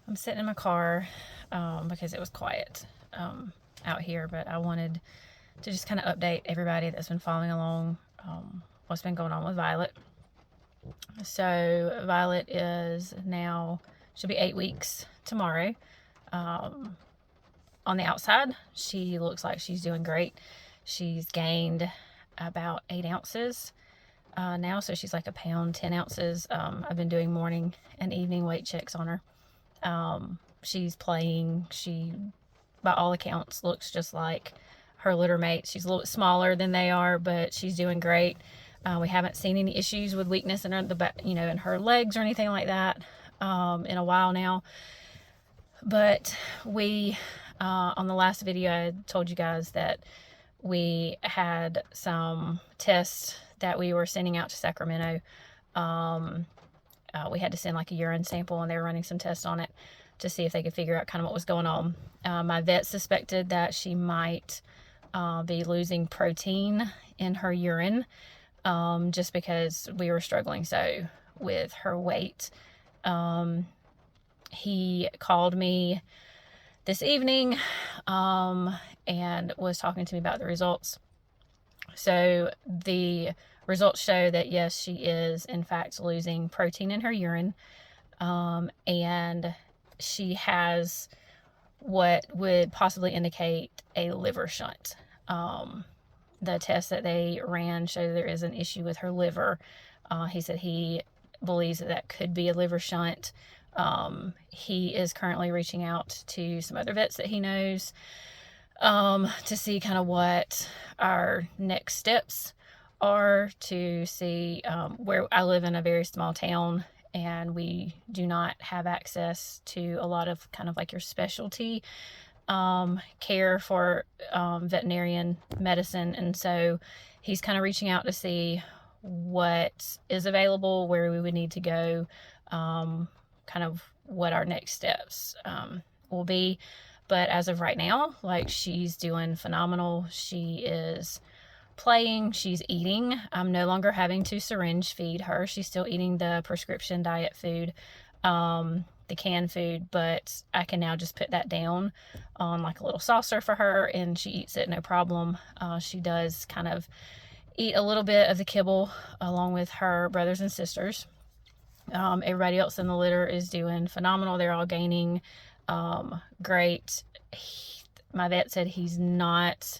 I'm sitting in my car because it was quiet out here, but I wanted to just kind of update everybody that's been following along what's been going on with Violet. So Violet is now, she'll be 8 weeks tomorrow. On the outside, she looks like she's doing great. She's gained about 8 ounces now, so she's like a pound 10 ounces. I've been doing morning and evening weight checks on her. She's playing. She, by all accounts, looks just like her litter mates. She's a little bit smaller than they are, but she's doing great. We haven't seen any issues with weakness in her, in her legs or anything like that in a while now. But we, on the last video, I told you guys that we had some tests that we were sending out to Sacramento. We had to send like a urine sample, and they were running some tests on it to see if they could figure out kind of what was going on. My vet suspected that she might be losing protein in her urine just because we were struggling so with her weight. He called me this evening and was talking to me about the results. So the results show that yes, she is in fact losing protein in her urine, and she has what would possibly indicate a liver shunt. The test that they ran showed there is an issue with her liver. He said he believes that could be a liver shunt. He is currently reaching out to some other vets that he knows to see kind of what our next steps are, to see where I live in a very small town, and we do not have access to a lot of kind of like your specialty care for veterinarian medicine. And so he's kind of reaching out to see what is available, where we would need to go, kind of what our next steps will be. But as of right now, like, she's doing phenomenal. She is playing, she's eating. I'm no longer having to syringe feed her. She's still eating the prescription diet food, the canned food, but I can now just put that down on like a little saucer for her, and she eats it no problem. She does kind of eat a little bit of the kibble along with her brothers and sisters. Everybody else in the litter is doing phenomenal. They're all gaining great. My vet said he's not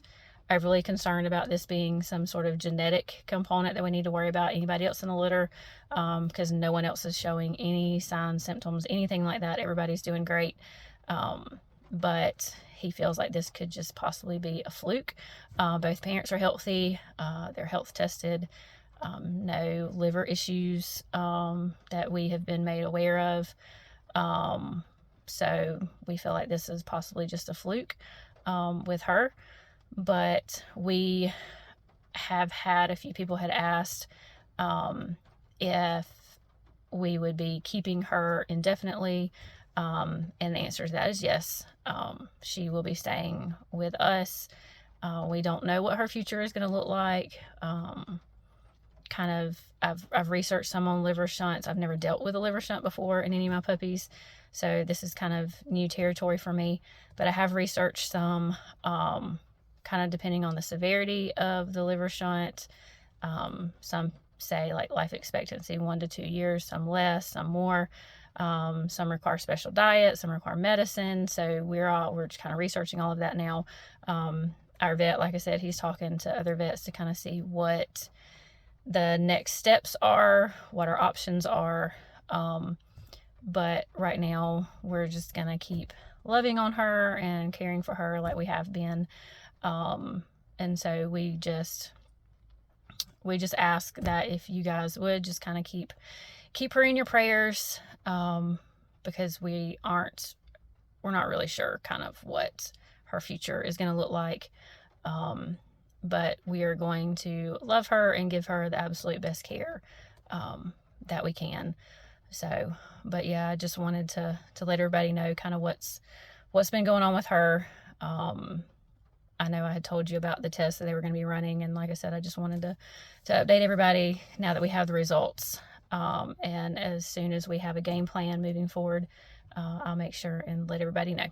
overly concerned about this being some sort of genetic component that we need to worry about anybody else in the litter, because no one else is showing any signs, symptoms, anything like that. Everybody's doing great. But he feels like this could just possibly be a fluke. Both parents are healthy. They're health tested. No liver issues that we have been made aware of. So we feel like this is possibly just a fluke with her. But we have had a few people had asked if we would be keeping her indefinitely, and the answer to that is yes. She will be staying with us. We don't know what her future is going to look like. I've researched some on liver shunts. I've never dealt with a liver shunt before in any of my puppies, so this is kind of new territory for me. But I have researched some, kind of depending on the severity of the liver shunt. Some say like life expectancy 1 to 2 years, some less, some more. Some require special diet, some require medicine. So we're just kind of researching all of that now. Our vet, like I said, he's talking to other vets to kind of see what the next steps are, what our options are. But right now we're just gonna keep loving on her and caring for her like we have been. And so we just ask that if you guys would just kind of keep her in your prayers, because we're not really sure kind of what her future is going to look like. But we are going to love her and give her the absolute best care that we can. So, but yeah, I just wanted to let everybody know kind of what's been going on with her. I know I had told you about the tests that they were going to be running, and like I said, I just wanted to update everybody now that we have the results. And as soon as we have a game plan moving forward, I'll make sure and let everybody know.